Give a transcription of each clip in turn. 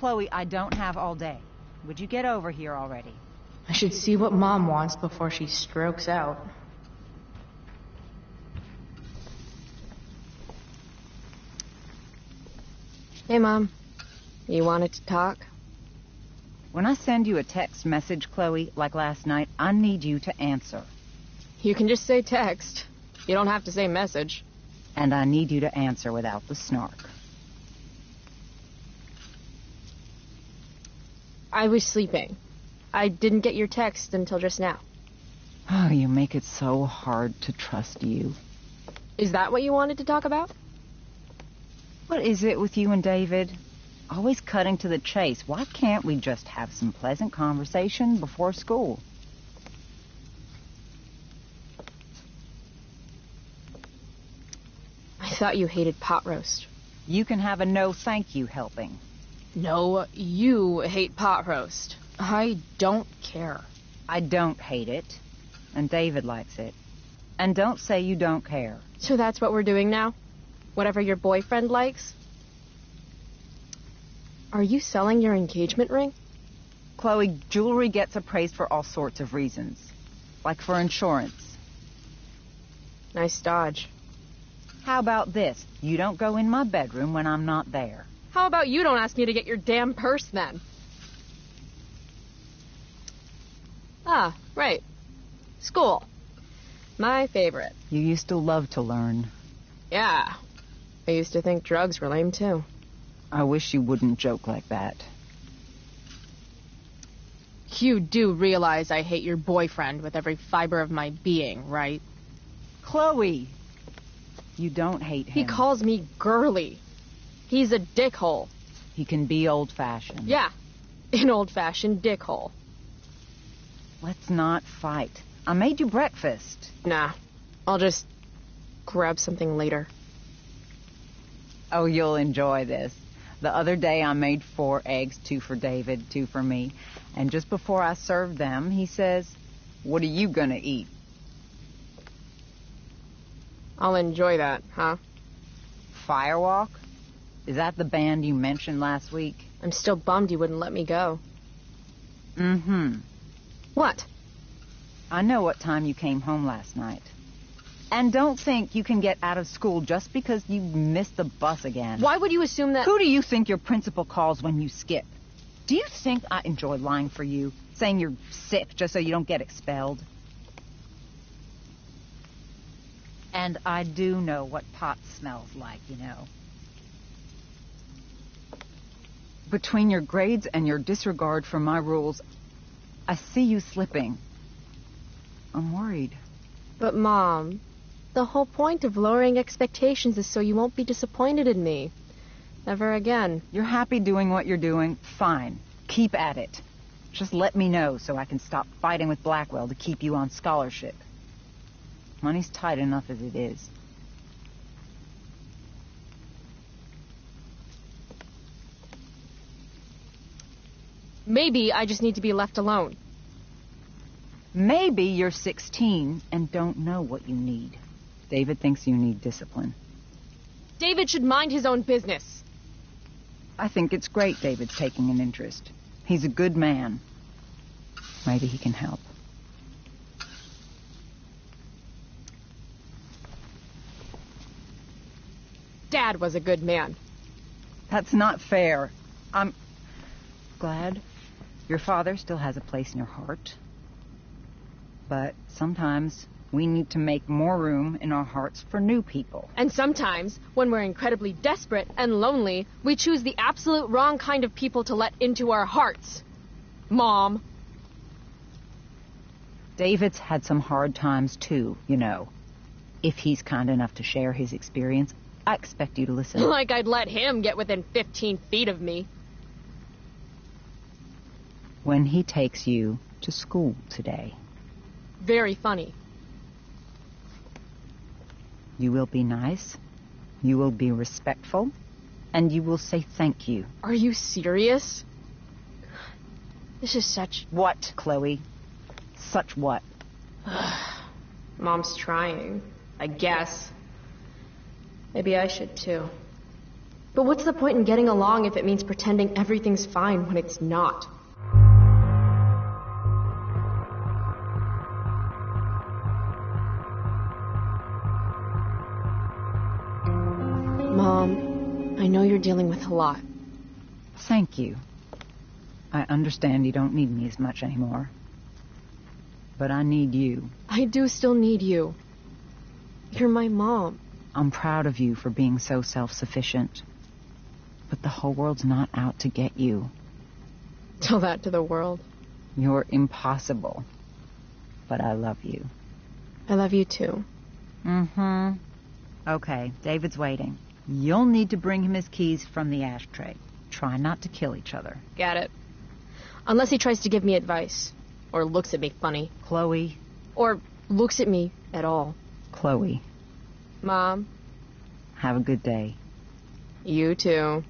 Chloe, I don't have all day. Would you get over here already? I should see what Mom wants before she strokes out. Hey, Mom. You wanted to talk? When I send you a text message, Chloe, like last night, I need you to answer. You can just say text. You don't have to say message. And I need you to answer without the snark. I was sleeping. I didn't get your text until just now. Oh, you make it so hard to trust you. Is that what you wanted to talk about? What is it with you and David? Always cutting to the chase. Why can't we just have some pleasant conversation before school? I thought you hated pot roast. You can have a no thank you helping. No, you hate pot roast. I don't care. I don't hate it. And David likes it. And don't say you don't care. So that's what we're doing now? Whatever your boyfriend likes? Are you selling your engagement ring? Chloe, jewelry gets appraised for all sorts of reasons. Like for insurance. Nice dodge. How about this? You don't go in my bedroom when I'm not there. How about you don't ask me to get your damn purse then? Ah, right. School. My favorite. You used to love to learn. Yeah. I used to think drugs were lame too. I wish you wouldn't joke like that. You do realize I hate your boyfriend with every fiber of my being, right? Chloe! You don't hate him. He calls me girly. He's a dickhole. He can be old-fashioned. Yeah, an old-fashioned dickhole. Let's not fight. I made you breakfast. Nah, I'll just grab something later. Oh, you'll enjoy this. The other day I made 4 eggs, 2 for David, 2 for me. And just before I served them, he says, "What are you gonna eat?" I'll enjoy that, huh? Firewalk? Is that the band you mentioned last week? I'm still bummed you wouldn't let me go. Mm-hmm. What? I know what time you came home last night. And don't think you can get out of school just because you missed the bus again. Why would you assume that... Who do you think your principal calls when you skip? Do you think I enjoy lying for you? Saying you're sick just so you don't get expelled? And I do know what pot smells like, you know. Between your grades and your disregard for my rules, I see you slipping. I'm worried. But, Mom, the whole point of lowering expectations is so you won't be disappointed in me. Never again. You're happy doing what you're doing? Fine. Keep at it. Just let me know so I can stop fighting with Blackwell to keep you on scholarship. Money's tight enough as it is. Maybe I just need to be left alone. Maybe you're 16 and don't know what you need. David thinks you need discipline. David should mind his own business. I think it's great David's taking an interest. He's a good man. Maybe he can help. Dad was a good man. That's not fair. I'm glad your father still has a place in your heart. But sometimes we need to make more room in our hearts for new people. And sometimes, when we're incredibly desperate and lonely, we choose the absolute wrong kind of people to let into our hearts. Mom. David's had some hard times too, you know. If he's kind enough to share his experience, I expect you to listen. Like I'd let him get within 15 feet of me. When he takes you to school today. Very funny. You will be nice, you will be respectful, and you will say thank you. Are you serious? This is such... What, Chloe? Such what? Mom's trying, I guess. Maybe I should too. But what's the point in getting along if it means pretending everything's fine when it's not? Mom, I know you're dealing with a lot. Thank you. I understand you don't need me as much anymore. But I need you. I do still need you. You're my mom. I'm proud of you for being so self-sufficient. But the whole world's not out to get you. Tell that to the world. You're impossible. But I love you. I love you too. Mm-hmm. Okay, David's waiting. You'll need to bring him his keys from the ashtray. Try not to kill each other. Got it. Unless he tries to give me advice. Or looks at me funny. Chloe. Or looks at me at all. Chloe. Mom. Have a good day. You too.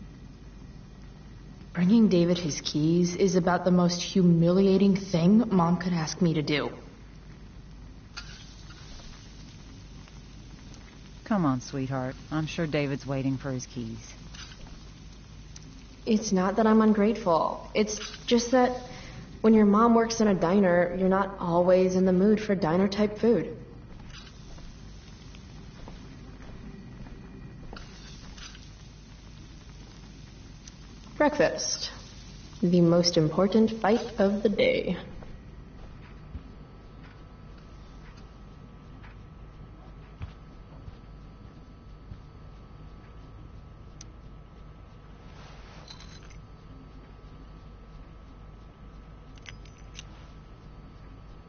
Bringing David his keys is about the most humiliating thing Mom could ask me to do. Come on, sweetheart. I'm sure David's waiting for his keys. It's not that I'm ungrateful. It's just that when your mom works in a diner, you're not always in the mood for diner-type food. Breakfast. The most important fight of the day.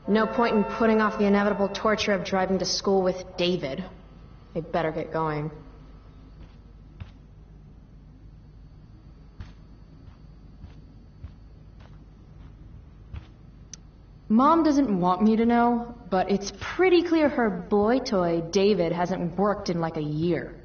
No point in putting off the inevitable torture of driving to school with David. I better get going. Mom doesn't want me to know, but it's pretty clear her boy toy, David, hasn't worked in like a year.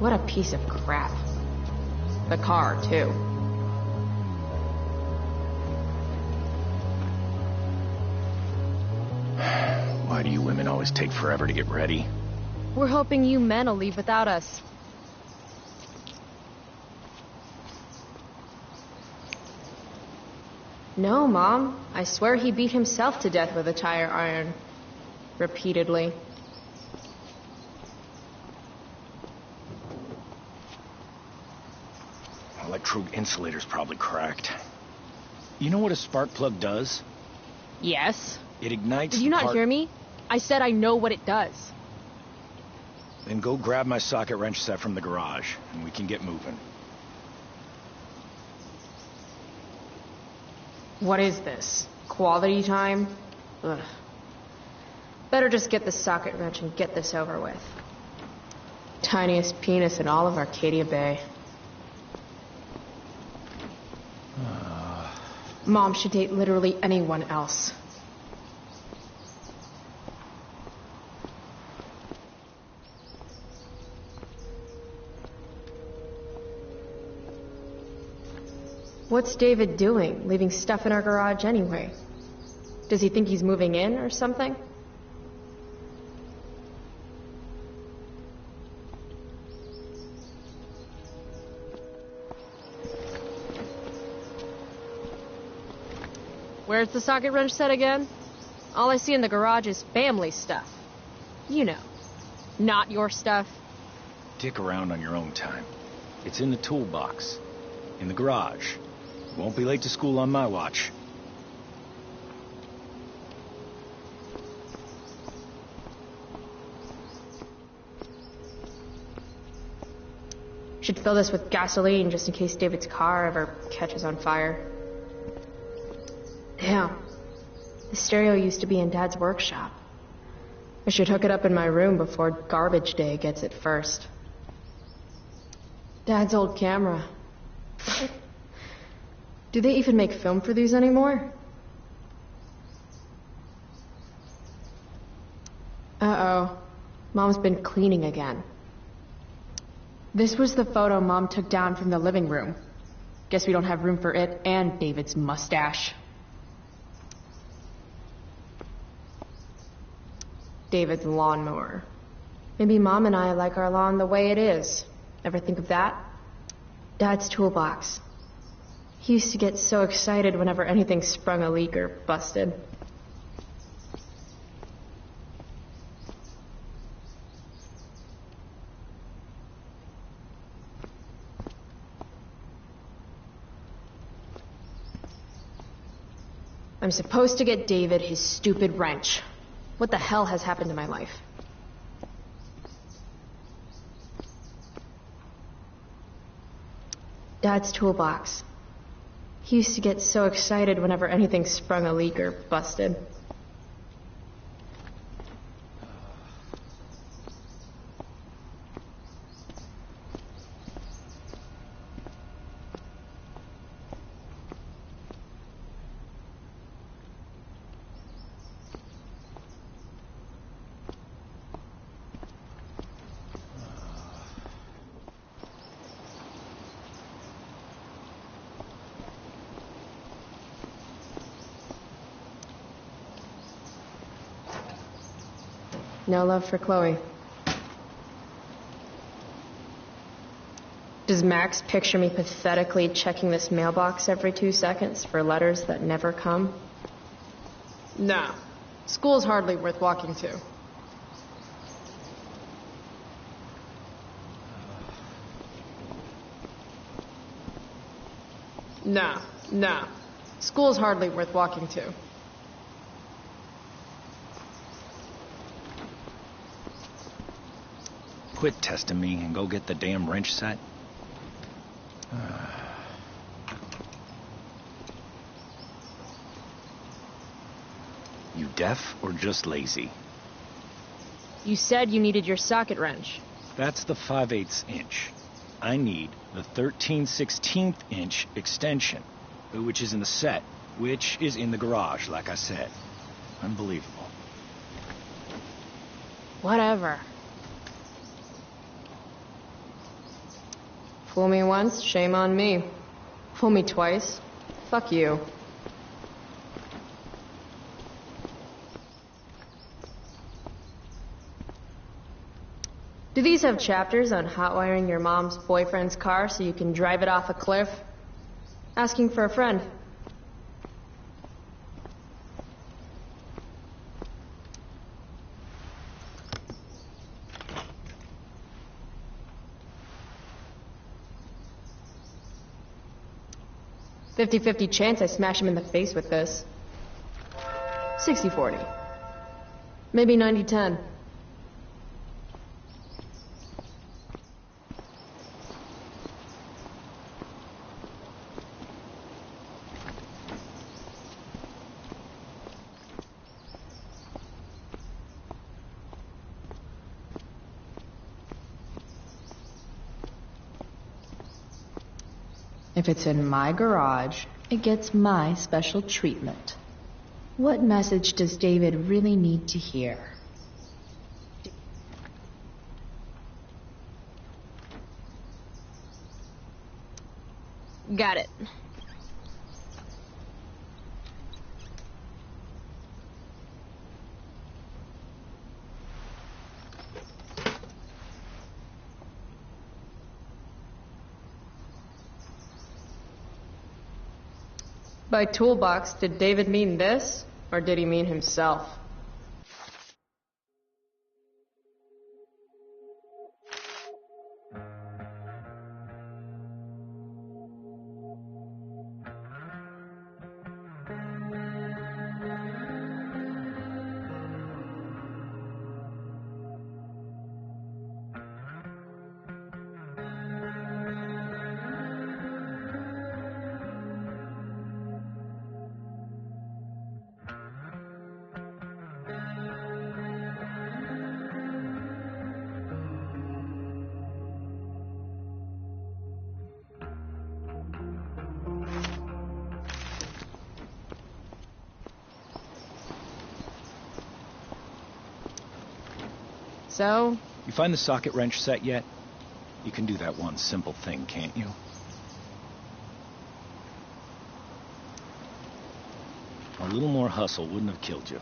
What a piece of crap. The car, too. Why do you women always take forever to get ready? We're hoping you men will leave without us. No, Mom. I swear he beat himself to death with a tire iron. Repeatedly. Electrode insulator's probably cracked. You know what a spark plug does? Yes. It ignites. Did you not hear me? I said I know what it does. Then go grab my socket wrench set from the garage, and we can get moving. What is this? Quality time? Ugh. Better just get the socket wrench and get this over with. Tiniest penis in all of Arcadia Bay. Mom should date literally anyone else. What's David doing, leaving stuff in our garage anyway? Does he think he's moving in or something? Where's the socket wrench set again? All I see in the garage is family stuff. You know, not your stuff. Dick around on your own time. It's in the toolbox. In the garage. Won't be late to school on my watch. Should fill this with gasoline just in case David's car ever catches on fire. Damn. The stereo used to be in Dad's workshop. I should hook it up in my room before garbage day gets it first. Dad's old camera. Do they even make film for these anymore? Uh-oh. Mom's been cleaning again. This was the photo Mom took down from the living room. Guess we don't have room for it and David's mustache. David's lawnmower. Maybe Mom and I like our lawn the way it is. Ever think of that? Dad's toolbox. He used to get so excited whenever anything sprung a leak or busted. I'm supposed to get David his stupid wrench. What the hell has happened to my life? Dad's toolbox. He used to get so excited whenever anything sprung a leak or busted. No love for Chloe. Does Max picture me pathetically checking this mailbox every 2 seconds for letters that never come? No. School's hardly worth walking to. No. School's hardly worth walking to. Quit testing me and go get the damn wrench set. You deaf or just lazy? You said you needed your socket wrench. That's the 5/8 inch. I need the 13/16 inch extension, which is in the set, which is in the garage, like I said. Unbelievable. Whatever. Fool me once, shame on me. Fool me twice, fuck you. Do these have chapters on hotwiring your mom's boyfriend's car so you can drive it off a cliff? Asking for a friend. "50-50 chance I smash him in the face with this. 60-40. Maybe 90-10. If it's in my garage, it gets my special treatment. What message does David really need to hear? Got it. By toolbox, did David mean this, or did he mean himself? So? You find the socket wrench set yet? You can do that one simple thing, can't you? A little more hustle wouldn't have killed you.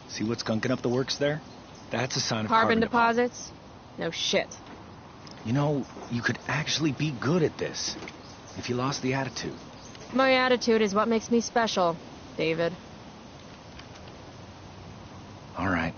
See what's gunking up the works there? That's a sign of Carbon deposits? No shit. You know, you could actually be good at this if you lost the attitude. My attitude is what makes me special, David. All right.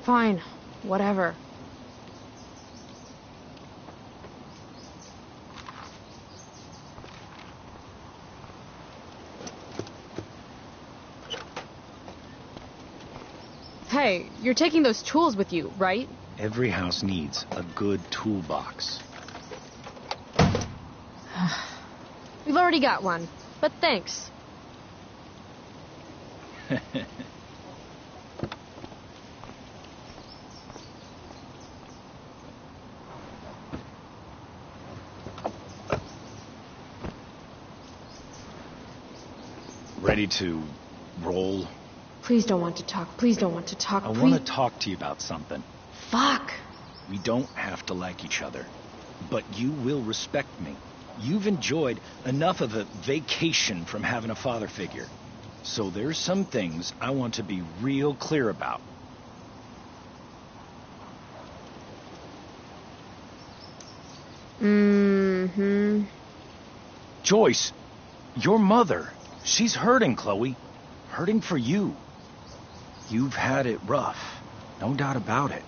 Fine. Whatever. Hey, you're taking those tools with you, right? Every house needs a good toolbox. We've already got one, but thanks. Ready to roll? Please don't want to talk. Please don't want to talk. I want to talk to you about something. Fuck. We don't have to like each other, but you will respect me. You've enjoyed enough of a vacation from having a father figure. So there's some things I want to be real clear about. Mm-hmm. Joyce, your mother, she's hurting, Chloe. Hurting for you. You've had it rough, no doubt about it.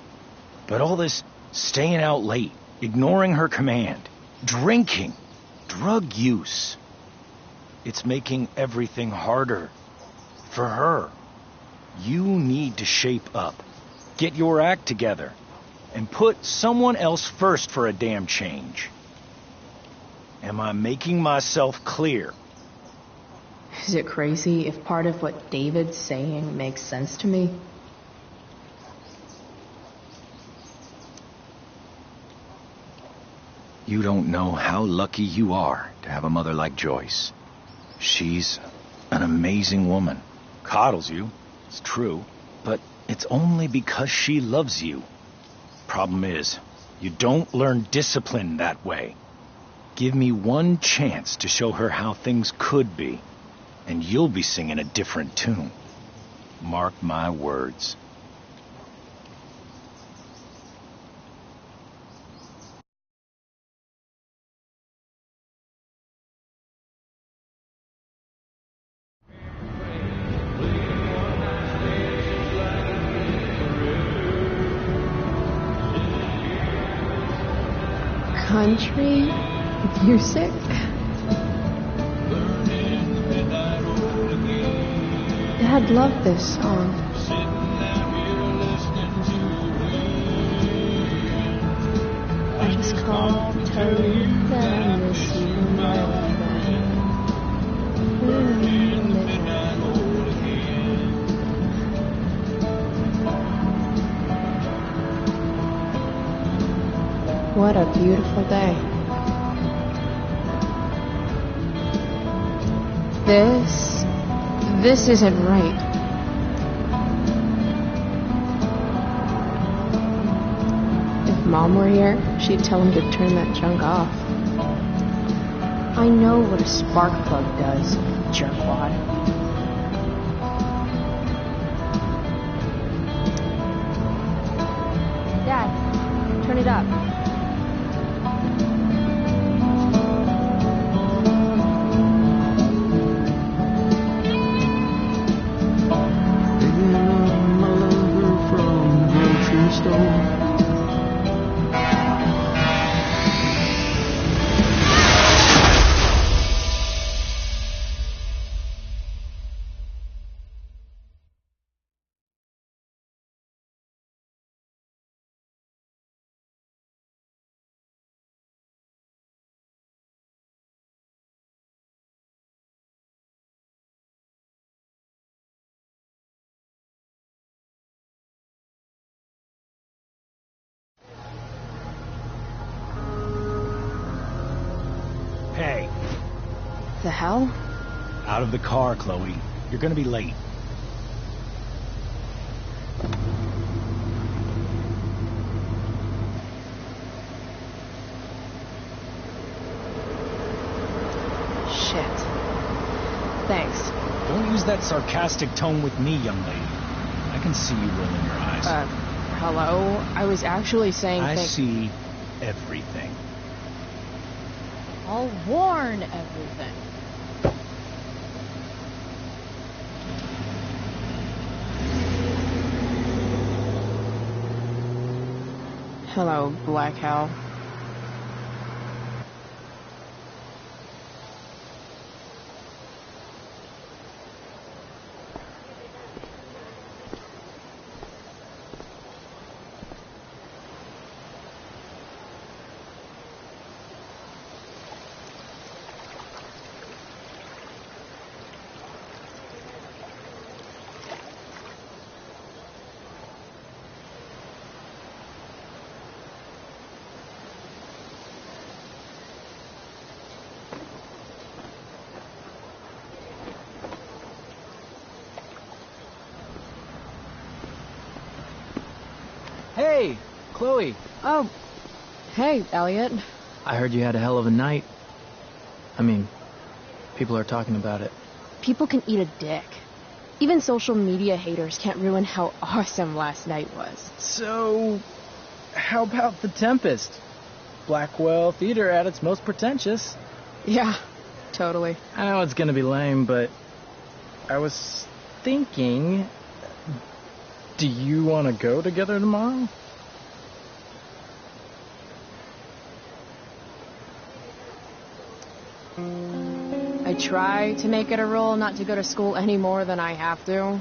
But all this staying out late, ignoring her command, drinking, drug use, it's making everything harder for her. You need to shape up, get your act together, and put someone else first for a damn change. Am I making myself clear? Is it crazy if part of what David's saying makes sense to me? You don't know how lucky you are to have a mother like Joyce. She's an amazing woman. Coddles you, it's true, but it's only because she loves you. Problem is, you don't learn discipline that way. Give me one chance to show her how things could be, and you'll be singing a different tune. Mark my words. Country music? Dad loved this song. I just called to tell you that I miss you, my friend. What a beautiful day. This isn't right. If Mom were here, she'd tell him to turn that junk off. I know what a spark plug does, jerkwad. Dad, turn it up. The hell? Out of the car, Chloe. You're gonna be late. Shit. Thanks. Don't use that sarcastic tone with me, young lady. I can see you rolling your eyes. Hello? I was actually saying I see everything. I'll warn everything. Hello, Black Hell. Hey, Chloe. Oh. Hey, Elliot. I heard you had a hell of a night. I mean, people are talking about it. People can eat a dick. Even social media haters can't ruin how awesome last night was. So, how about The Tempest? Blackwell Theater at its most pretentious. Yeah, totally. I know it's gonna be lame, but I was thinking, do you want to go together tomorrow? I try to make it a rule not to go to school any more than I have to.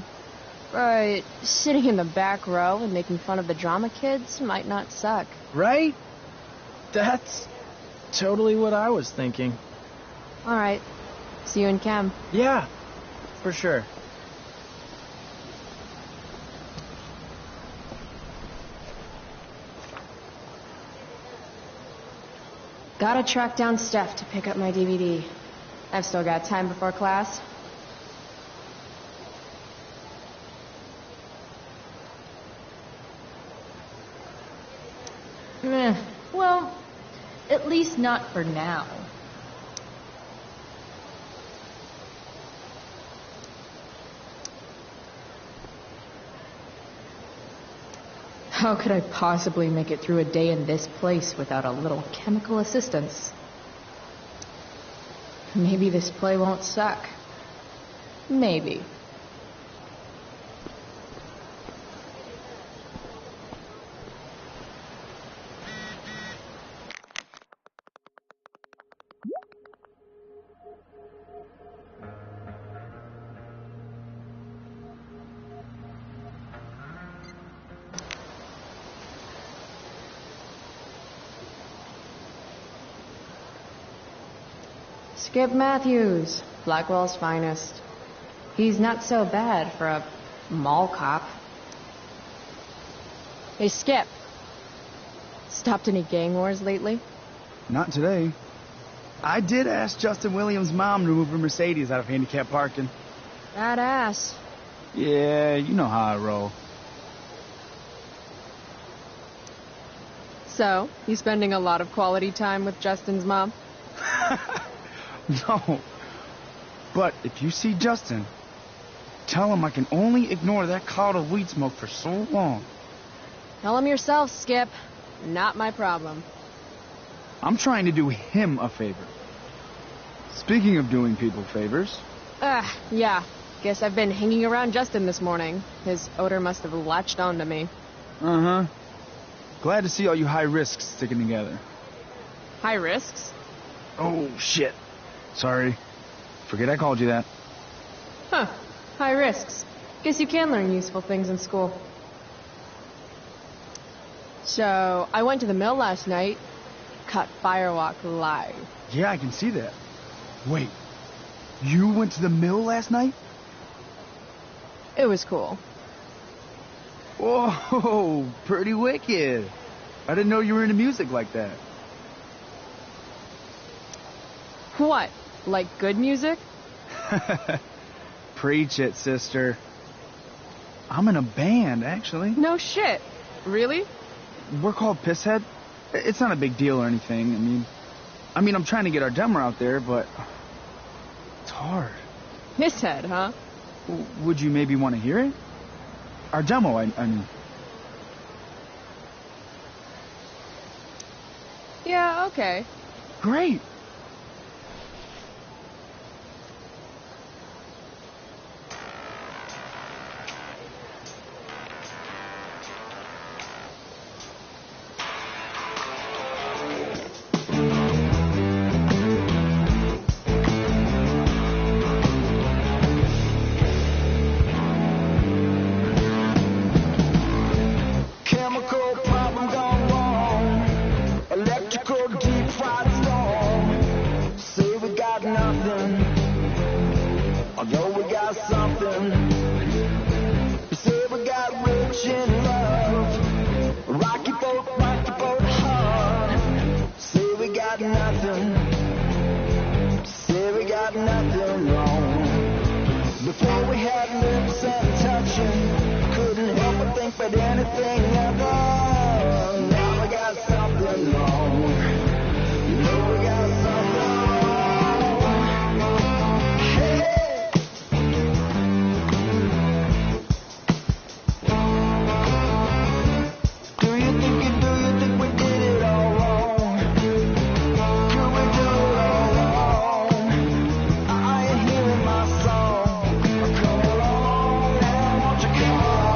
But sitting in the back row and making fun of the drama kids might not suck. Right? That's totally what I was thinking. Alright. See you in chem. Yeah, for sure. Gotta track down Steph to pick up my DVD. I've still got time before class. Meh. Well, at least not for now. How could I possibly make it through a day in this place without a little chemical assistance? Maybe this play won't suck. Maybe. Skip Matthews, Blackwell's finest. He's not so bad for a mall cop. Hey, Skip. Stopped any gang wars lately? Not today. I did ask Justin Williams' mom to move her Mercedes out of handicap parking. Badass. Yeah, you know how I roll. So, you spending a lot of quality time with Justin's mom? No. But if you see Justin, tell him I can only ignore that cloud of weed smoke for so long. Tell him yourself, Skip. Not my problem. I'm trying to do him a favor. Speaking of doing people favors... Yeah. Guess I've been hanging around Justin this morning. His odor must have latched onto me. Uh-huh. Glad to see all you high risks sticking together. High risks? Oh, shit. Sorry. Forget I called you that. Huh. High risks. Guess you can learn useful things in school. So, I went to the mill last night. Caught Firewalk live. Yeah, I can see that. Wait. You went to the mill last night? It was cool. Whoa, pretty wicked. I didn't know you were into music like that. What? Like good music? Preach it, sister. I'm in a band, actually. No shit. Really? We're called Pisshead. It's not a big deal or anything. I mean, I'm trying to get our demo out there, but it's hard. Pisshead, huh? Would you maybe want to hear it? Our demo, I mean. Yeah, okay. Great. Chemical problem gone wrong. Electrical deep fried storm. Say we got nothing, although we got something. Say we got rich in love. Rocky boat hard. Say we got nothing. Say we got nothing wrong. Before we had lips and touching, couldn't help but think about anything ever. Now we got something wrong. You know we got something wrong. Hey. Do you think we did it all wrong? Could we do it all wrong? Are you hearing my song? Come along now, won't you come along?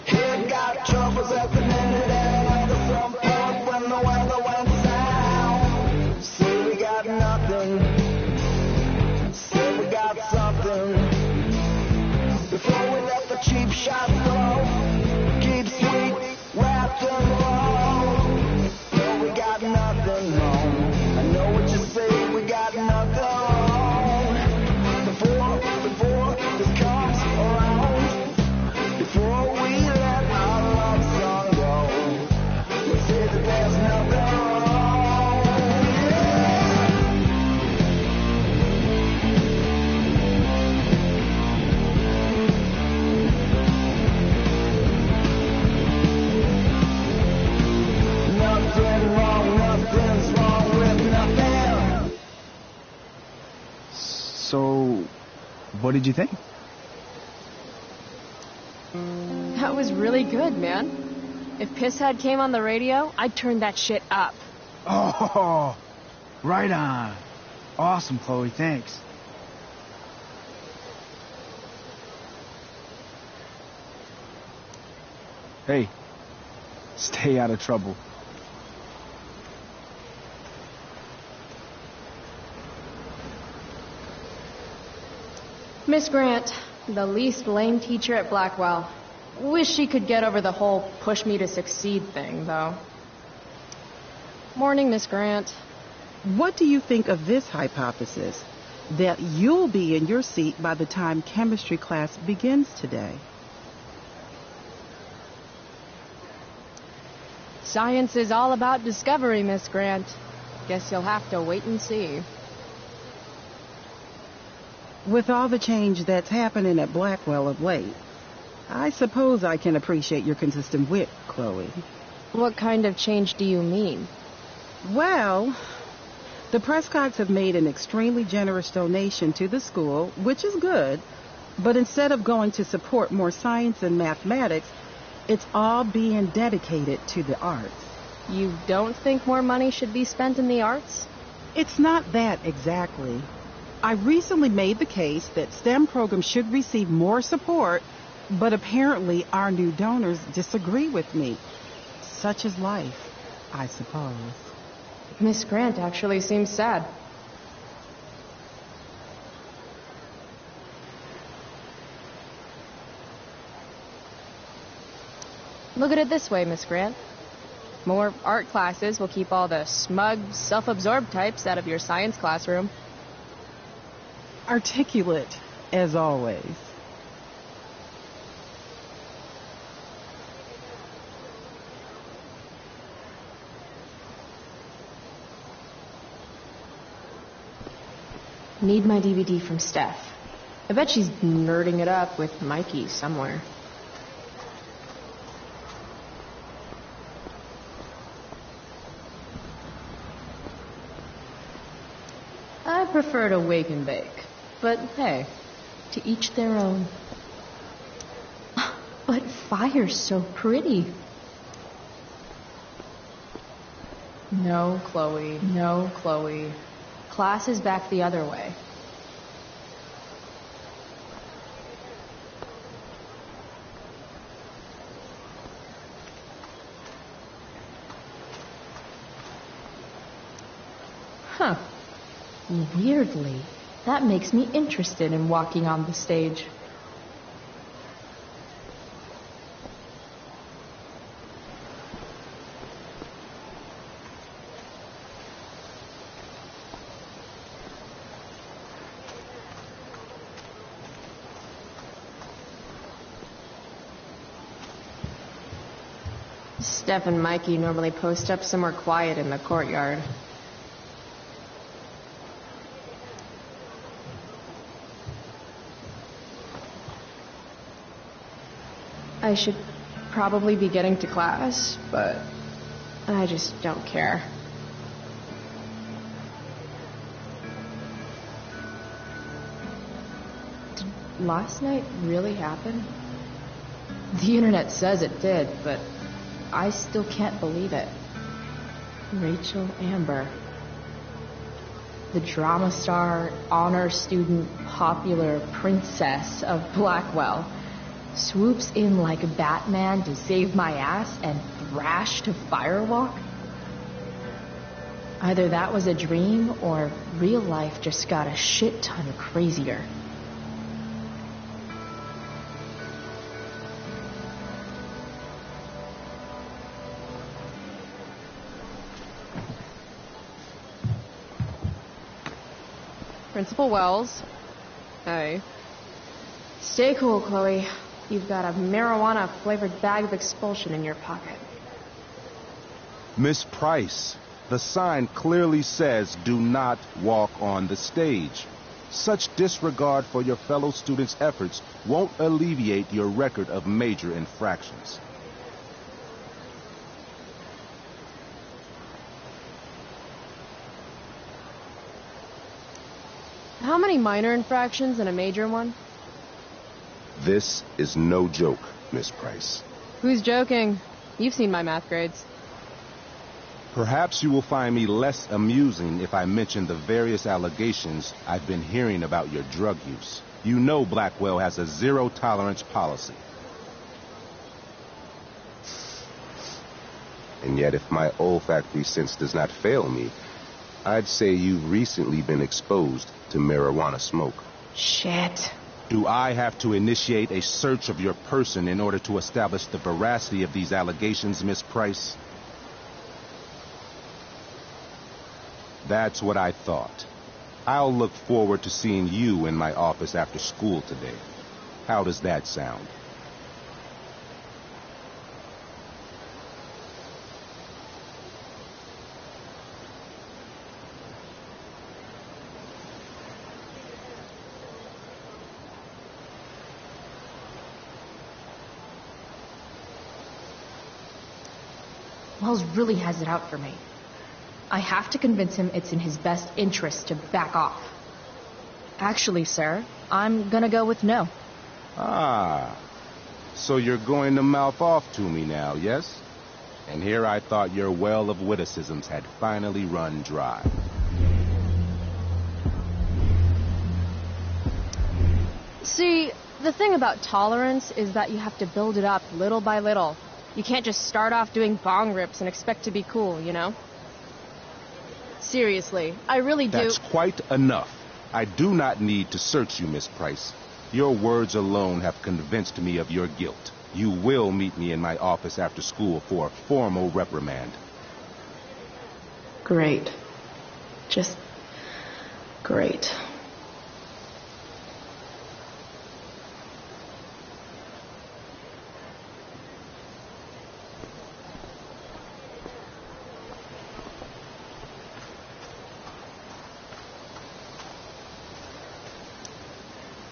Head got troubles at the minute and at some point when the weather went south. Say we got nothing. Say we got something. Before we let the cheap shots go, keep sweet, wrapped and roll. No, we got nothing wrong. I know what you say, we got nothing wrong. Before this comes around, before we let our love song go, we say that there's nothing wrong. Nothing wrong, nothing's wrong with nothing. So, what did you think? That was really good, man. If Pisshead came on the radio, I'd turn that shit up. Oh, right on. Awesome, Chloe, thanks. Hey, stay out of trouble. Miss Grant, the least lame teacher at Blackwell. Wish she could get over the whole push me to succeed thing, though. Morning, Miss Grant. What do you think of this hypothesis? That you'll be in your seat by the time chemistry class begins today. Science is all about discovery, Miss Grant. Guess you'll have to wait and see. With all the change that's happening at Blackwell of late, I suppose I can appreciate your consistent wit, Chloe. What kind of change do you mean? Well, the Prescotts have made an extremely generous donation to the school, which is good, but instead of going to support more science and mathematics, it's all being dedicated to the arts. You don't think more money should be spent in the arts? It's not that exactly. I recently made the case that STEM programs should receive more support, but apparently our new donors disagree with me. Such is life, I suppose. Miss Grant actually seems sad. Look at it this way, Miss Grant. More art classes will keep all the smug, self-absorbed types out of your science classroom. Articulate, as always. Need my DVD from Steph. I bet she's nerding it up with Mikey somewhere. I prefer to wake and bake. But hey, to each their own. But fire's so pretty. No, Chloe. No, Chloe. Class is back the other way. Huh. Weirdly, that makes me interested in walking on the stage. Steph and Mikey normally post up somewhere quiet in the courtyard. I should probably be getting to class, but I just don't care. Did last night really happen? The internet says it did, but I still can't believe it. Rachel Amber. The drama star, honor student, popular princess of Blackwell swoops in like Batman to save my ass and thrash to Firewalk? Either that was a dream or real life just got a shit ton crazier. Principal Wells. Hey. Stay cool, Chloe. You've got a marijuana-flavored bag of expulsion in your pocket. Miss Price, the sign clearly says do not walk on the stage. Such disregard for your fellow students' efforts won't alleviate your record of major infractions. How many minor infractions and a major one? This is no joke, Miss Price. Who's joking? You've seen my math grades. Perhaps you will find me less amusing if I mention the various allegations I've been hearing about your drug use. You know Blackwell has a zero-tolerance policy. And yet if my olfactory sense does not fail me, I'd say you've recently been exposed to marijuana smoke. Shit. Do I have to initiate a search of your person in order to establish the veracity of these allegations, Miss Price? That's what I thought. I'll look forward to seeing you in my office after school today. How does that sound? Wells really has it out for me. I have to convince him it's in his best interest to back off. Actually, sir, I'm gonna go with no. Ah, so you're going to mouth off to me now, yes? And here I thought your well of witticisms had finally run dry. See, the thing about tolerance is that you have to build it up little by little. You can't just start off doing bong rips and expect to be cool, you know? Seriously, I really do... That's quite enough. I do not need to search you, Miss Price. Your words alone have convinced me of your guilt. You will meet me in my office after school for a formal reprimand. Great. Just great.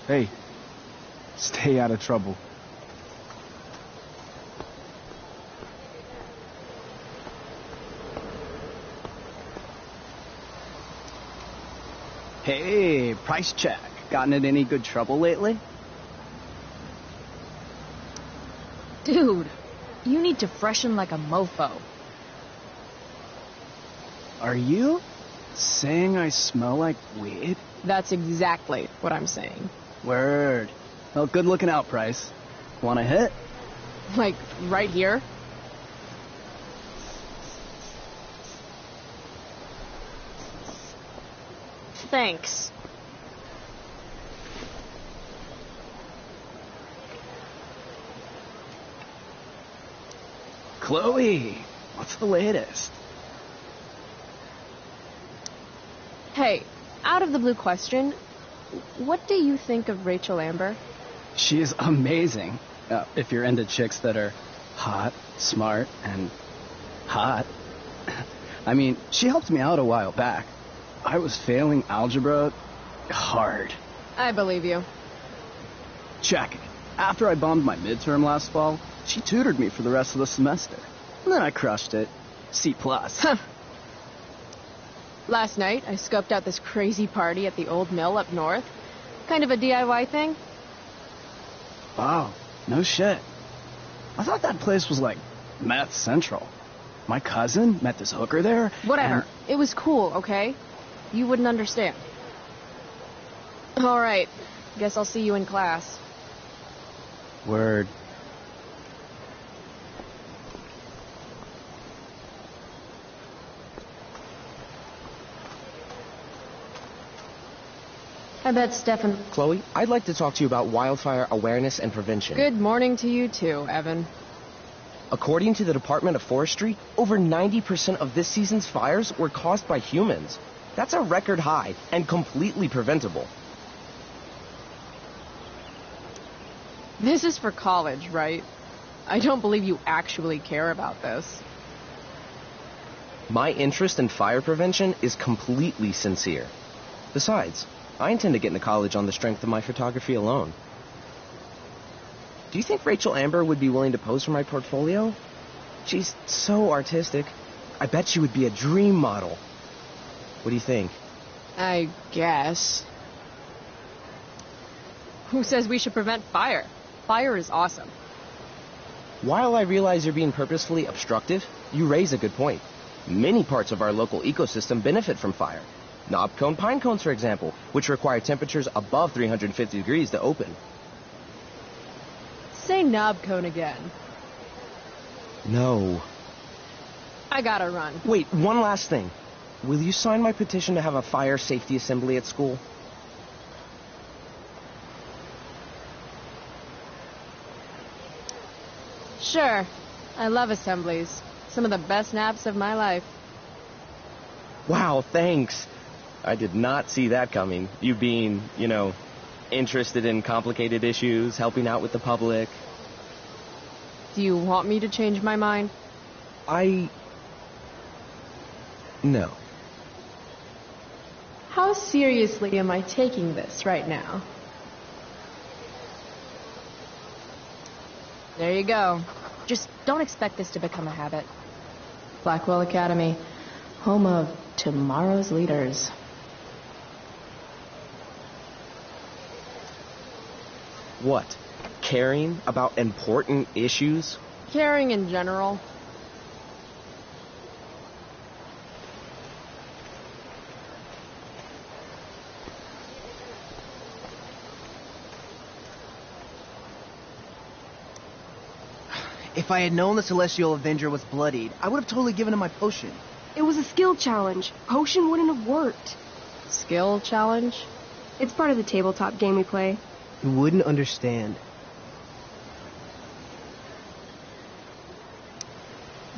Hey, stay out of trouble. Hey, price check. Gotten in any good trouble lately? Dude, you need to freshen like a mofo. Are you saying I smell like weed? That's exactly what I'm saying. Word. Well, good looking out, Price. Want a hit? Like, right here? Thanks. Chloe, what's the latest? Hey, out of the blue question, what do you think of Rachel Amber? She's amazing. If you're into chicks that are hot, smart, and hot. I mean, she helped me out a while back. I was failing algebra hard. I believe you. Check. After I bombed my midterm last fall, she tutored me for the rest of the semester. And then I crushed it. C+. Last night, I scoped out this crazy party at the old mill up north. Kind of a DIY thing. Wow, no shit. I thought that place was like meth central. My cousin met this hooker there. Whatever. And... It was cool, okay? You wouldn't understand. All right. Guess I'll see you in class. Word. I bet Stefan... Chloe, I'd like to talk to you about wildfire awareness and prevention. Good morning to you too, Evan. According to the Department of Forestry, over 90% of this season's fires were caused by humans. That's a record high and completely preventable. This is for college, right? I don't believe you actually care about this. My interest in fire prevention is completely sincere. Besides, I intend to get into college on the strength of my photography alone. Do you think Rachel Amber would be willing to pose for my portfolio? She's so artistic. I bet she would be a dream model. What do you think? I guess. Who says we should prevent fire? Fire is awesome. While I realize you're being purposefully obstructive, you raise a good point. Many parts of our local ecosystem benefit from fire. Knob cone pine cones, for example, which require temperatures above 350 degrees to open. Say knob cone again. No. I gotta run. Wait, one last thing. Will you sign my petition to have a fire safety assembly at school? Sure. I love assemblies. Some of the best naps of my life. Wow, thanks. I did not see that coming. You being, interested in complicated issues, helping out with the public. Do you want me to change my mind? No. How seriously am I taking this right now? There you go. Just don't expect this to become a habit. Blackwell Academy, home of tomorrow's leaders. What? Caring about important issues? Caring in general. If I had known the Celestial Avenger was bloodied, I would have totally given him my potion. It was a skill challenge. Potion wouldn't have worked. Skill challenge? It's part of the tabletop game we play. You wouldn't understand.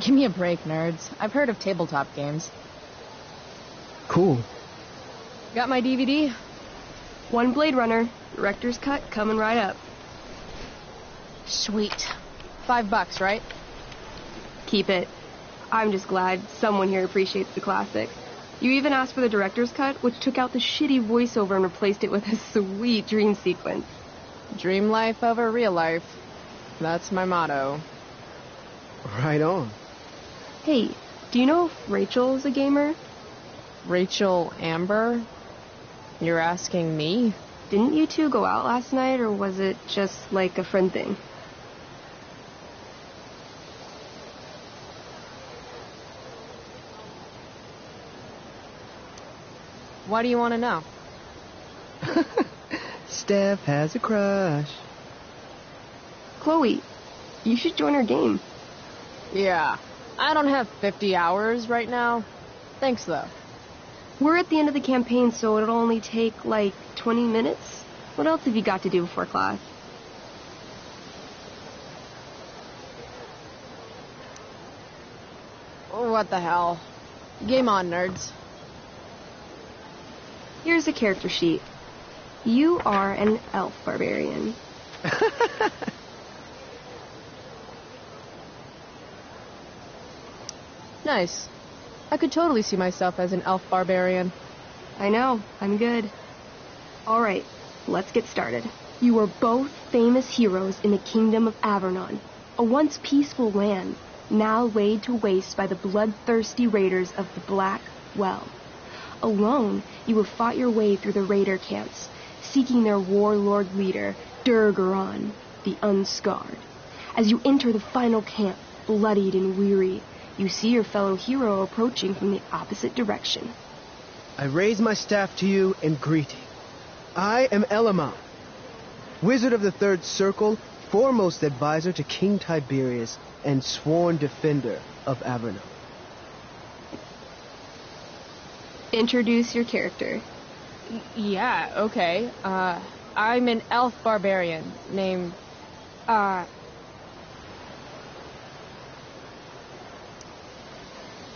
Give me a break, nerds. I've heard of tabletop games. Cool. Got my DVD? One Blade Runner, director's cut coming right up. Sweet. $5, right? Keep it. I'm just glad someone here appreciates the classic. You even asked for the director's cut, which took out the shitty voiceover and replaced it with a sweet dream sequence. Dream life over real life. That's my motto. Right on. Hey, do you know if Rachel's a gamer? Rachel Amber? You're asking me? Didn't you two go out last night, or was it just like a friend thing? Why do you want to know? Steph has a crush. Chloe, you should join our game. Yeah, I don't have 50 hours right now. Thanks, though. We're at the end of the campaign, so it'll only take, like, 20 minutes. What else have you got to do before class? What the hell? Game on, nerds. Here's a character sheet. You are an elf barbarian. Nice. I could totally see myself as an elf barbarian. I know, I'm good. Alright, let's get started. You are both famous heroes in the kingdom of Avernon, a once peaceful land, now laid to waste by the bloodthirsty raiders of the Black Well. Alone, you have fought your way through the raider camps, seeking their warlord leader, Durgaron, the Unscarred. As you enter the final camp, bloodied and weary, you see your fellow hero approaching from the opposite direction. I raise my staff to you in greeting. I am Elamon, wizard of the Third Circle, foremost advisor to King Tiberius, and sworn defender of Averno. Introduce your character. Yeah, okay. I'm an elf barbarian named,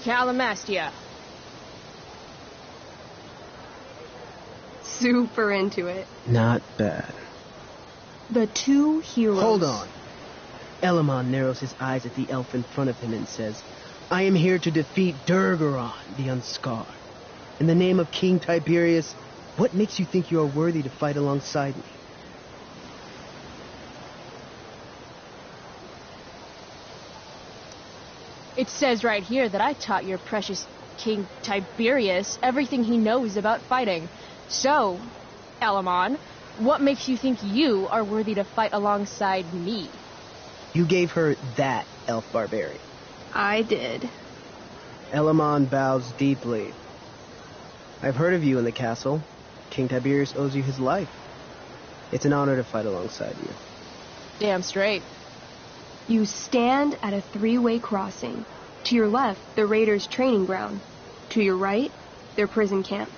Calamastia. Super into it. Not bad. The two heroes... Hold on. Elamon narrows his eyes at the elf in front of him and says, I am here to defeat Durgaron, the Unscarred. In the name of King Tiberius, what makes you think you are worthy to fight alongside me? It says right here that I taught your precious King Tiberius everything he knows about fighting. So, Elamon, what makes you think you are worthy to fight alongside me? You gave her that, elf barbarian. I did. Elamon bows deeply. I've heard of you in the castle. King Tiberius owes you his life. It's an honor to fight alongside you. Damn straight. You stand at a three-way crossing. To your left, the raiders' training ground. To your right, their prison camp.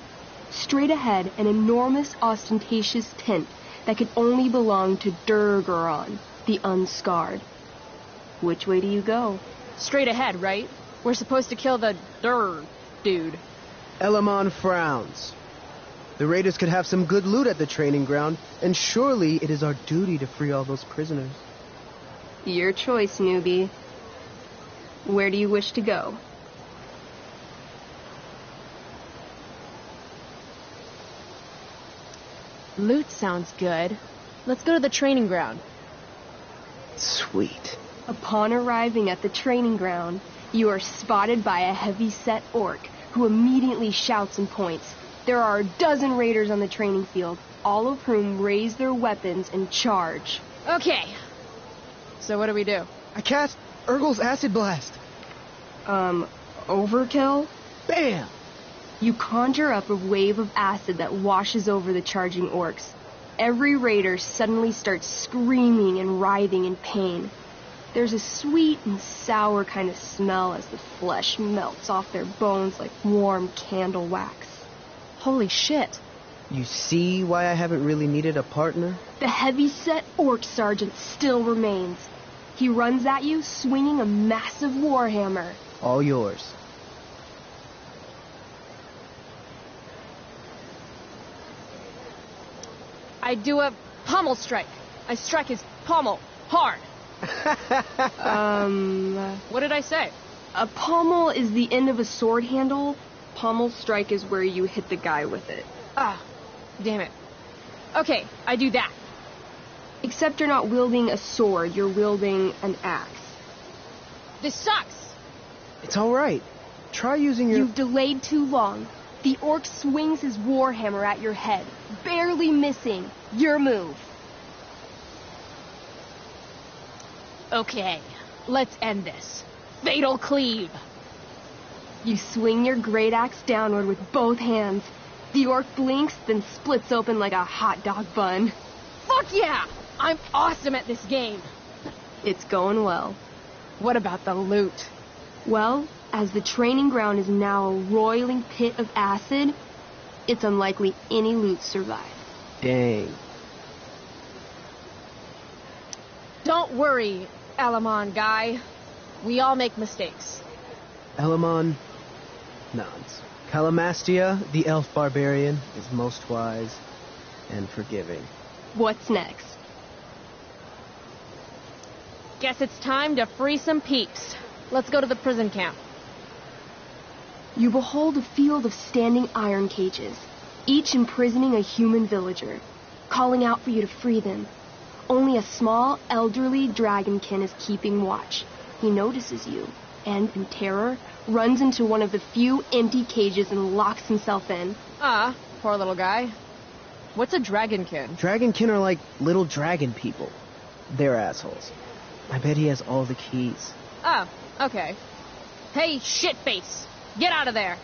Straight ahead, an enormous, ostentatious tent that could only belong to Durgaron, the Unscarred. Which way do you go? Straight ahead, right? We're supposed to kill the dude. Elamon frowns. The raiders could have some good loot at the training ground, and surely it is our duty to free all those prisoners. Your choice, newbie. Where do you wish to go? Loot sounds good. Let's go to the training ground. Sweet. Upon arriving at the training ground, you are spotted by a heavy-set orc who immediately shouts and points. There are a dozen raiders on the training field, all of whom raise their weapons and charge. Okay. So what do we do? I cast Urgel's Acid Blast. Overkill? Bam! You conjure up a wave of acid that washes over the charging orcs. Every raider suddenly starts screaming and writhing in pain. There's a sweet and sour kind of smell as the flesh melts off their bones like warm candle wax. Holy shit. You see why I haven't really needed a partner? The heavy-set orc sergeant still remains. He runs at you, swinging a massive warhammer. All yours. I do a pommel strike. I strike his pommel hard. What did I say? A pommel is the end of a sword handle. pommel strike is where you hit the guy with it. Ah, damn it. Okay, I do that. Except you're not wielding a sword, you're wielding an axe. This sucks. It's all right. Try using your... You've delayed too long. The orc swings his warhammer at your head, barely missing. Your move. Okay, let's end this. Fatal cleave. You swing your great axe downward with both hands. The orc blinks, then splits open like a hot dog bun. Fuck yeah! I'm awesome at this game. It's going well. What about the loot? Well, as the training ground is now a roiling pit of acid, it's unlikely any loot survived. Dang. Don't worry, Alamon guy. We all make mistakes. Elamon nods. Calamastia, the elf barbarian, is most wise and forgiving. What's next? Guess it's time to free some peeps. Let's go to the prison camp. You behold a field of standing iron cages, each imprisoning a human villager, calling out for you to free them. Only a small, elderly dragonkin is keeping watch. He notices you, and, in terror, runs into one of the few empty cages and locks himself in. Ah, poor little guy. What's a dragonkin? Dragonkin are like little dragon people. They're assholes. I bet he has all the keys. Oh, okay. Hey, shitface! Get out of there!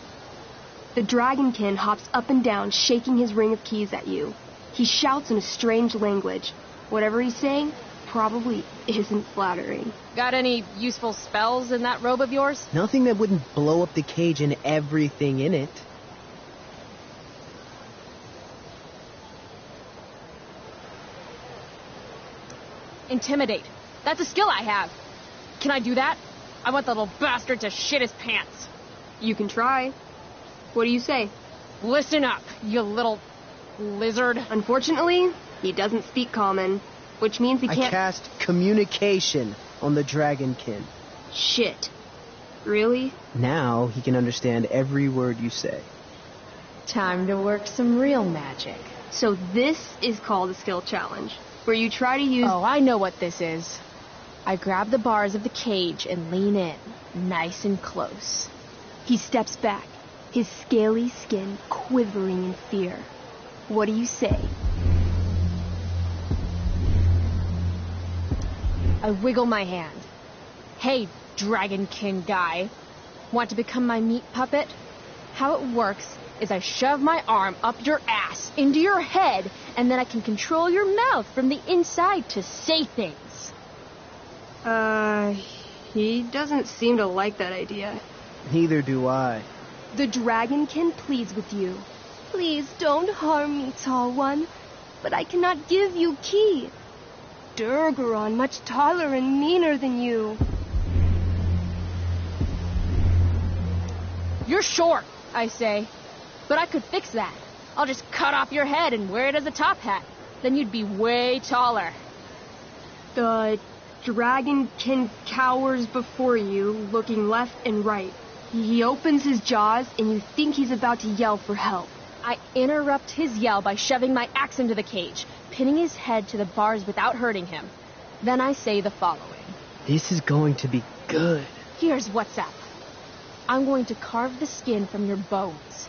The dragonkin hops up and down, shaking his ring of keys at you. He shouts in a strange language. Whatever he's saying probably isn't flattering. Got any useful spells in that robe of yours? Nothing that wouldn't blow up the cage and everything in it. Intimidate. That's a skill I have. Can I do that? I want the little bastard to shit his pants. You can try. What do you say? Listen up, you little lizard. Unfortunately, he doesn't speak common, which means he can't... I cast communication on the dragonkin. Shit. Really? Now he can understand every word you say. Time to work some real magic. So this is called a skill challenge, where you try to use... Oh, I know what this is. I grab the bars of the cage and lean in, nice and close. He steps back, his scaly skin quivering in fear. What do you say? I wiggle my hand. Hey, dragonkin guy. Want to become my meat puppet? How it works is I shove my arm up your ass into your head, and then I can control your mouth from the inside to say things. He doesn't seem to like that idea. Neither do I. The dragonkin pleads with you. Please don't harm me, tall one, but I cannot give you key. Durgaron much taller and meaner than you. You're short, I say, but I could fix that. I'll just cut off your head and wear it as a top hat. Then you'd be way taller. The dragonkin cowers before you, looking left and right. He opens his jaws, and you think he's about to yell for help. I interrupt his yell by shoving my axe into the cage, pinning his head to the bars without hurting him. Then I say the following. This is going to be good. Here's what's up. I'm going to carve the skin from your bones.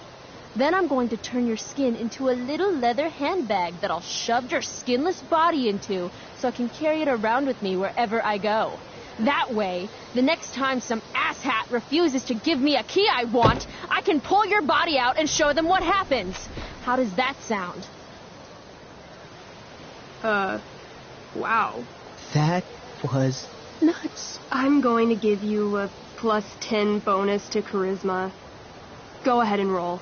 Then I'm going to turn your skin into a little leather handbag that I'll shove your skinless body into so I can carry it around with me wherever I go. That way, the next time some asshat refuses to give me a key I want, I can pull your body out and show them what happens. How does that sound? Wow. That was nuts. I'm going to give you a +10 bonus to charisma. Go ahead and roll.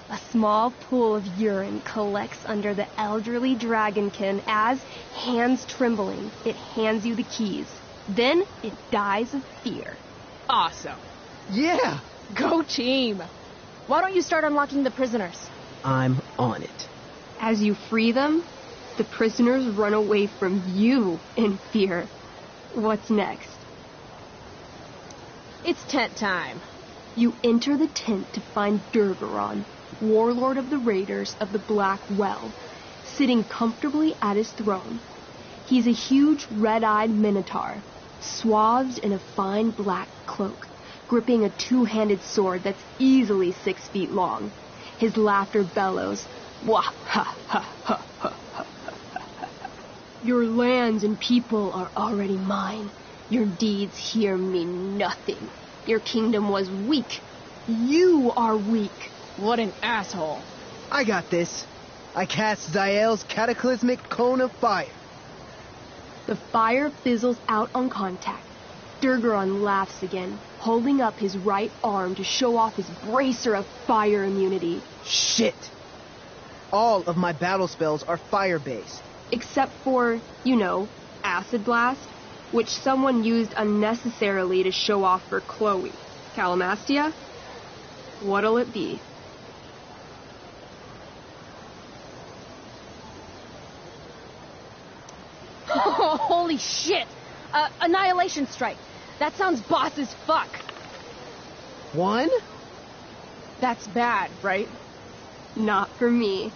A small pool of urine collects under the elderly dragonkin as, hands trembling, it hands you the keys. Then it dies of fear. Awesome. Yeah! Go team! Why don't you start unlocking the prisoners? I'm on it. As you free them, the prisoners run away from you in fear. What's next? It's tent time. You enter the tent to find Durgaron, warlord of the Raiders of the Black Well, sitting comfortably at his throne. He's a huge red-eyed minotaur, swathed in a fine black cloak, gripping a two-handed sword that's easily 6 feet long. His laughter bellows, "Wah ha ha ha ha ha. Your lands and people are already mine. Your deeds here mean nothing. Your kingdom was weak. You are weak." What an asshole. I got this. I cast Zael's cataclysmic cone of fire. The fire fizzles out on contact. Durgaron laughs again, holding up his right arm to show off his bracer of fire immunity. Shit! All of my battle spells are fire-based. Except for, Acid Blast, which someone used unnecessarily to show off for Chloe. Calamastia? What'll it be? Oh, holy shit! Annihilation Strike. That sounds boss as fuck. 1? That's bad, right? Not for me.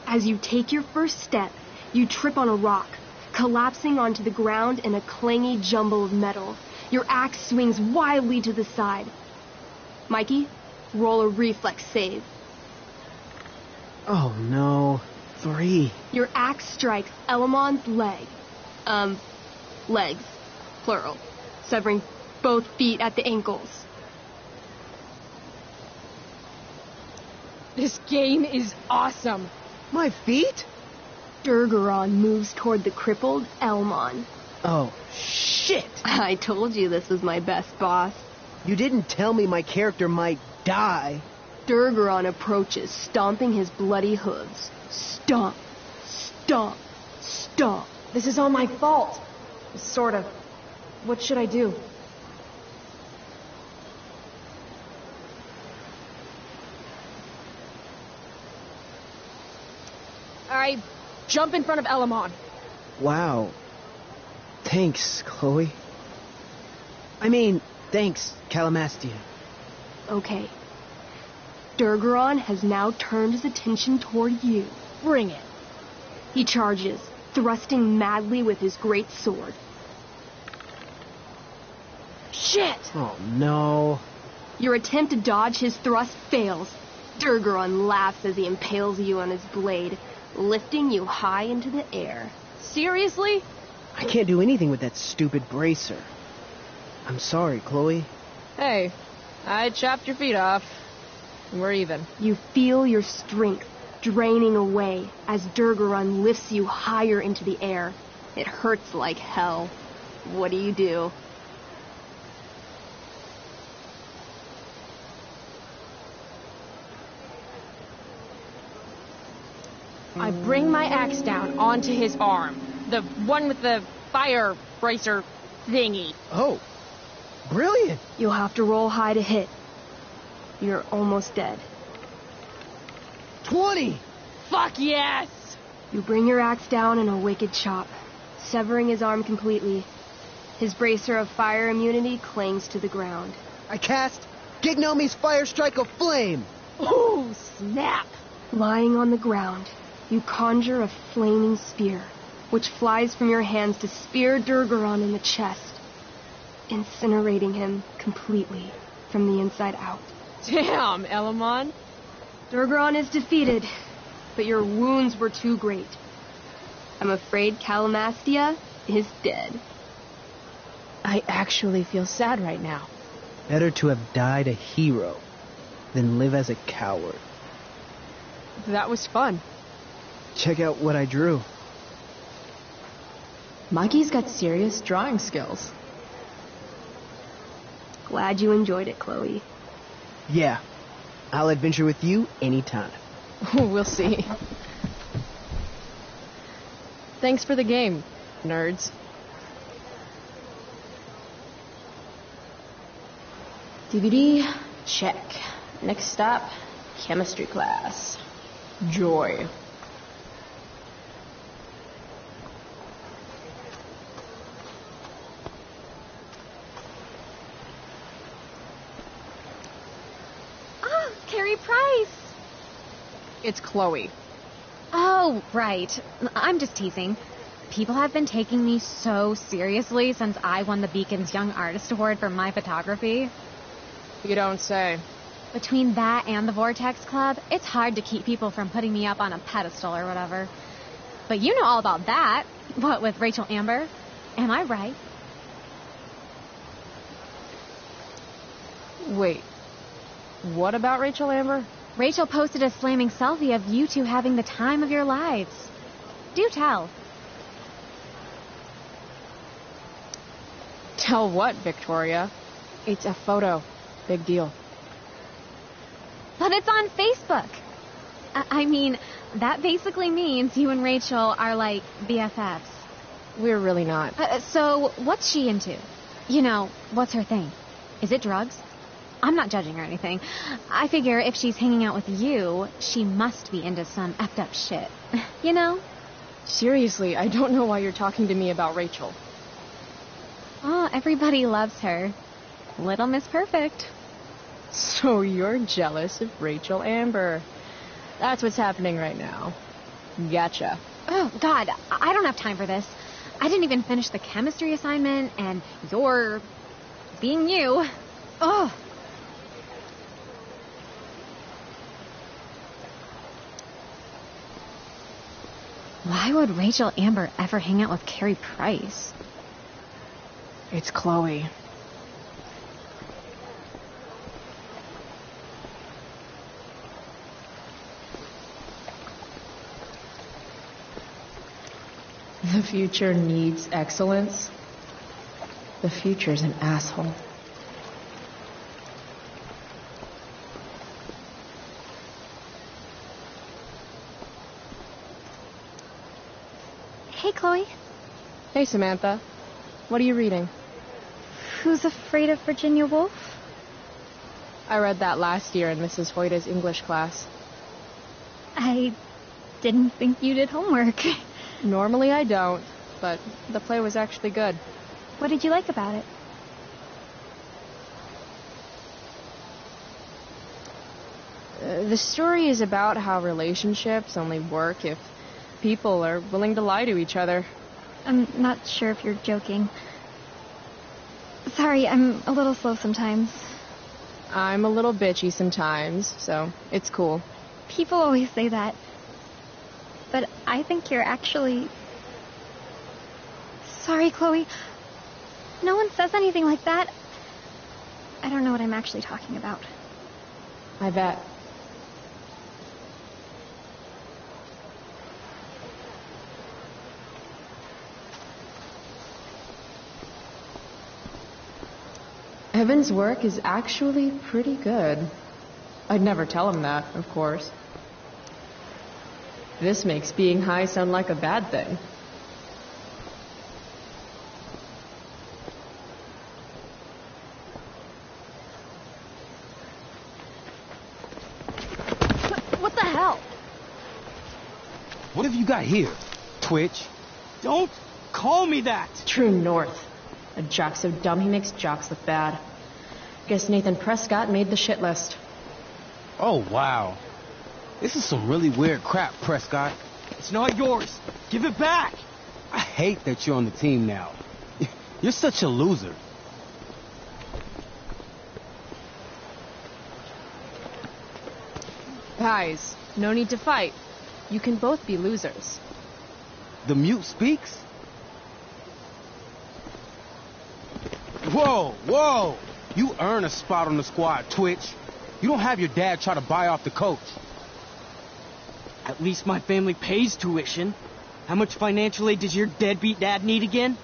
As you take your first step, you trip on a rock, collapsing onto the ground in a clangy jumble of metal. Your axe swings wildly to the side. Mikey, roll a reflex save. Oh no. 3. Your axe strikes Elamon's leg. Legs. Plural. Severing both feet at the ankles. This game is awesome. My feet? Durgaron moves toward the crippled Elmon. Oh, shit! I told you this was my best boss. You didn't tell me my character might die. Durgaron approaches, stomping his bloody hooves. Stomp, stomp, stomp. This is all my fault. Sort of. What should I do? I jump in front of Elamon. Wow. Thanks, Chloe. Thanks, Calamastia. Okay. Durgaron has now turned his attention toward you. Bring it. He charges, thrusting madly with his great sword. Shit! Oh, no. Your attempt to dodge his thrust fails. Durgaron laughs as he impales you on his blade, lifting you high into the air. Seriously? I can't do anything with that stupid bracer. I'm sorry, Chloe. Hey, I chopped your feet off. We're even. You feel your strength draining away as Durgaron lifts you higher into the air. It hurts like hell. What do? I bring my axe down onto his arm. The one with the fire bracer thingy. Oh, brilliant. You'll have to roll high to hit. You're almost dead. 20! Fuck yes! You bring your axe down in a wicked chop, severing his arm completely. His bracer of fire immunity clings to the ground. I cast Gignomi's Fire Strike of Flame! Ooh, snap! Lying on the ground, you conjure a flaming spear, which flies from your hands to spear Durgaron in the chest, incinerating him completely from the inside out. Damn, Elamon. Durgaron is defeated, but your wounds were too great. I'm afraid Calamastia is dead. I actually feel sad right now. Better to have died a hero than live as a coward. That was fun. Check out what I drew. Mikey's got serious drawing skills. Glad you enjoyed it, Chloe. Yeah, I'll adventure with you anytime. We'll see. Thanks for the game, nerds. DVD, check. Next stop, chemistry class. Joy. It's Chloe. Oh, right. I'm just teasing. People have been taking me so seriously since I won the Beacon's Young Artist Award for my photography. You don't say. Between that and the Vortex Club, it's hard to keep people from putting me up on a pedestal or whatever. But you know all about that. What, with Rachel Amber? Am I right? Wait. What about Rachel Amber? Rachel posted a slamming selfie of you two having the time of your lives. Do tell. Tell what, Victoria? It's a photo. Big deal. But it's on Facebook. I mean, that basically means you and Rachel are like BFFs. We're really not. So, what's she into? You know, what's her thing? Is it drugs? I'm not judging or anything. I figure if she's hanging out with you, she must be into some effed up shit. You know? Seriously, I don't know why you're talking to me about Rachel. Oh, everybody loves her. Little Miss Perfect. So you're jealous of Rachel Amber. That's what's happening right now. Gotcha. Oh, God, I don't have time for this. I didn't even finish the chemistry assignment, and you're being you. Oh. Why would Rachel Amber ever hang out with Carrie Price? It's Chloe. The future needs excellence. The future's an asshole. Hey, Chloe. Hey, Samantha. What are you reading? Who's Afraid of Virginia Woolf? I read that last year in Mrs. Hoyta's English class. I didn't think you did homework. Normally I don't, but the play was actually good. What did you like about it? The story is about how relationships only work if people are willing to lie to each other. I'm not sure if you're joking. Sorry, I'm a little slow sometimes. I'm a little bitchy sometimes, so it's cool. People always say that. But I think you're actually... Sorry, Chloe. No one says anything like that. I don't know what I'm actually talking about. I bet. Evan's work is actually pretty good. I'd never tell him that, of course. This makes being high sound like a bad thing. What the hell? What have you got here, Twitch? Don't call me that! True North. A jock so dumb he makes jocks look bad. Guess Nathan Prescott made the shit list. Oh, wow. This is some really weird crap, Prescott. It's not yours. Give it back! I hate that you're on the team now. You're such a loser. Guys, no need to fight. You can both be losers. The mute speaks? Whoa, whoa! You earn a spot on the squad, Twitch. You don't have your dad try to buy off the coach. At least my family pays tuition. How much financial aid does your deadbeat dad need again?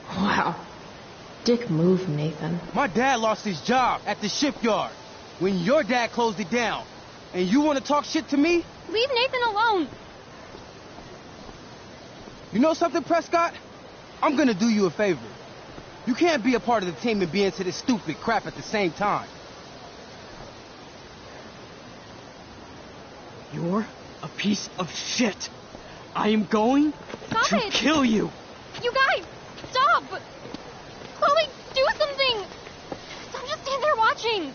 Wow. Dick move, Nathan. My dad lost his job at the shipyard when your dad closed it down. And you want to talk shit to me? Leave Nathan alone. You know something, Prescott? I'm gonna do you a favor. You can't be a part of the team and be into this stupid crap at the same time. You're a piece of shit. I am going to kill you. You guys, stop! Chloe, do something! Don't just stand there watching.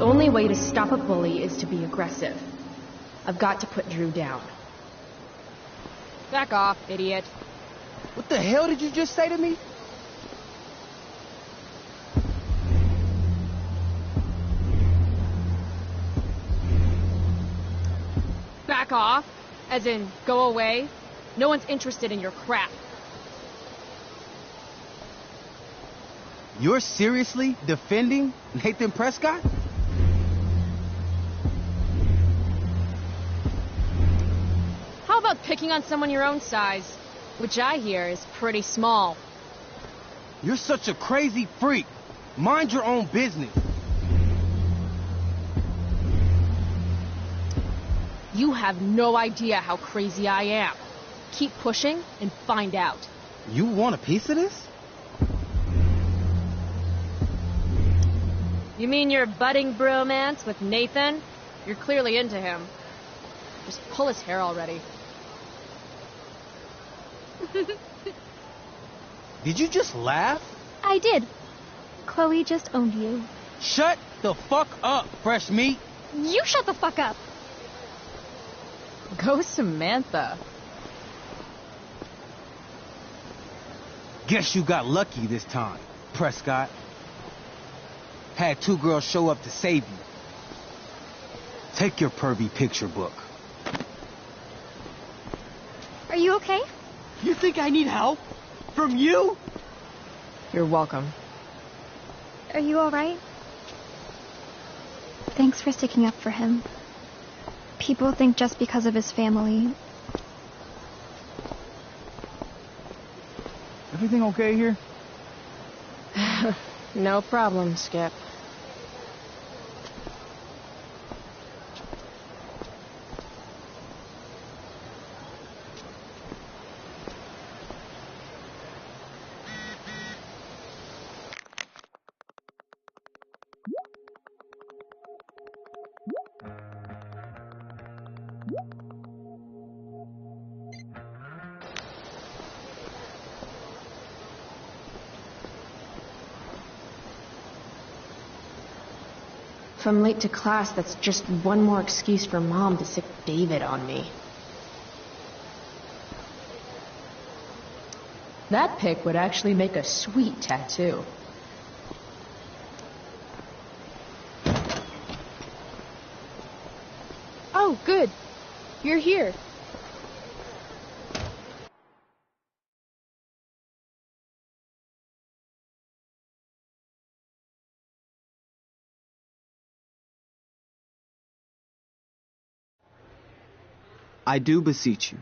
The only way to stop a bully is to be aggressive. I've got to put Drew down. Back off, idiot. What the hell did you just say to me? Back off? As in, go away? No one's interested in your crap. You're seriously defending Nathan Prescott? How about picking on someone your own size? Which I hear is pretty small. You're such a crazy freak. Mind your own business. You have no idea how crazy I am. Keep pushing and find out. You want a piece of this? You mean your budding bromance with Nathan? You're clearly into him. Just pull his hair already. Did you just laugh? I did. Chloe just owned you. Shut the fuck up, fresh meat. You shut the fuck up. Go Samantha. Guess you got lucky this time, Prescott. Had two girls show up to save you. Take your pervy picture book. Are you okay? You think I need help? From you? You're welcome. Are you alright? Thanks for sticking up for him. People think just because of his family. Everything okay here? No problem, Skip. If I'm late to class, that's just one more excuse for Mom to sick David on me. That pic would actually make a sweet tattoo. Oh, good. You're here. I do beseech you,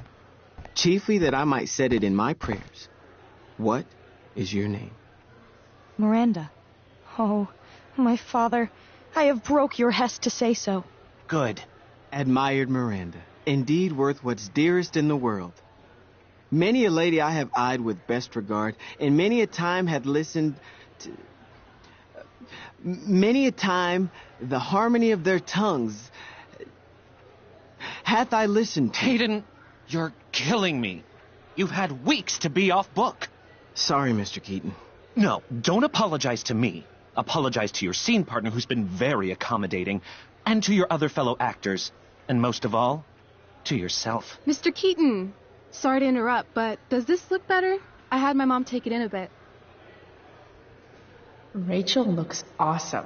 chiefly that I might set it in my prayers. What is your name? Miranda. Oh, my father, I have broke your hest to say so. Good. Admired Miranda, indeed worth what's dearest in the world. Many a lady I have eyed with best regard, and many a time had listened to... Many a time the harmony of their tongues hath I listened to. Hayden, you're killing me. You've had weeks to be off book. Sorry, Mr. Keaton. No, don't apologize to me. Apologize to your scene partner, who's been very accommodating, and to your other fellow actors, and most of all, to yourself. Mr. Keaton, sorry to interrupt, but does this look better? I had my mom take it in a bit. Rachel looks awesome.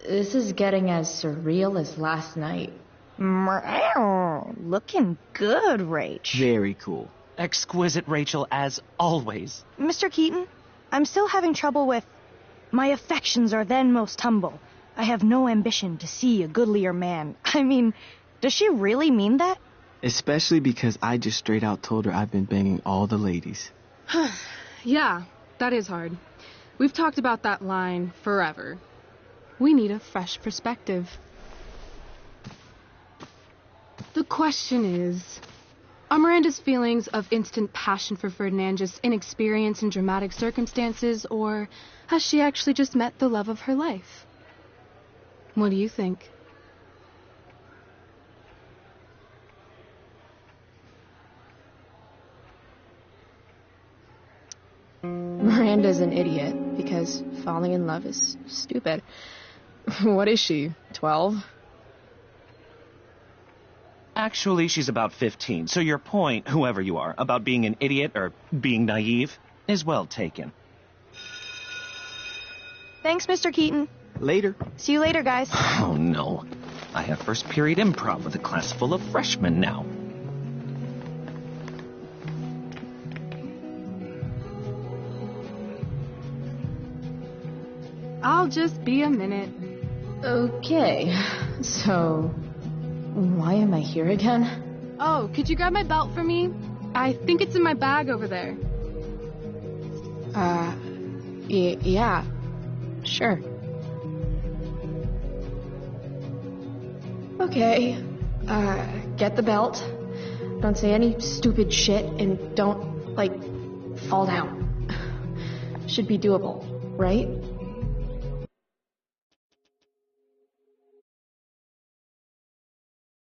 This is getting as surreal as last night. Looking good, Rach. Very cool. Exquisite, Rachel, as always. Mr. Keaton, I'm still having trouble with... My affections are then most humble. I have no ambition to see a goodlier man. I mean, does she really mean that? Especially because I just straight out told her I've been banging all the ladies. Yeah, that is hard. We've talked about that line forever. We need a fresh perspective. The question is, are Miranda's feelings of instant passion for Ferdinand just inexperience in dramatic circumstances, or has she actually just met the love of her life? What do you think? Miranda's an idiot because falling in love is stupid. What is she, 12? Actually, she's about 15, so your point, whoever you are, about being an idiot or being naive, is well taken. Thanks, Mr. Keaton. Later. See you later, guys. Oh, no. I have first period improv with a class full of freshmen now. I'll just be a minute. Okay, so why am I here again? Oh, could you grab my belt for me? I think it's in my bag over there. Yeah, sure. Okay, get the belt. Don't say any stupid shit and don't, fall down. Should be doable, right?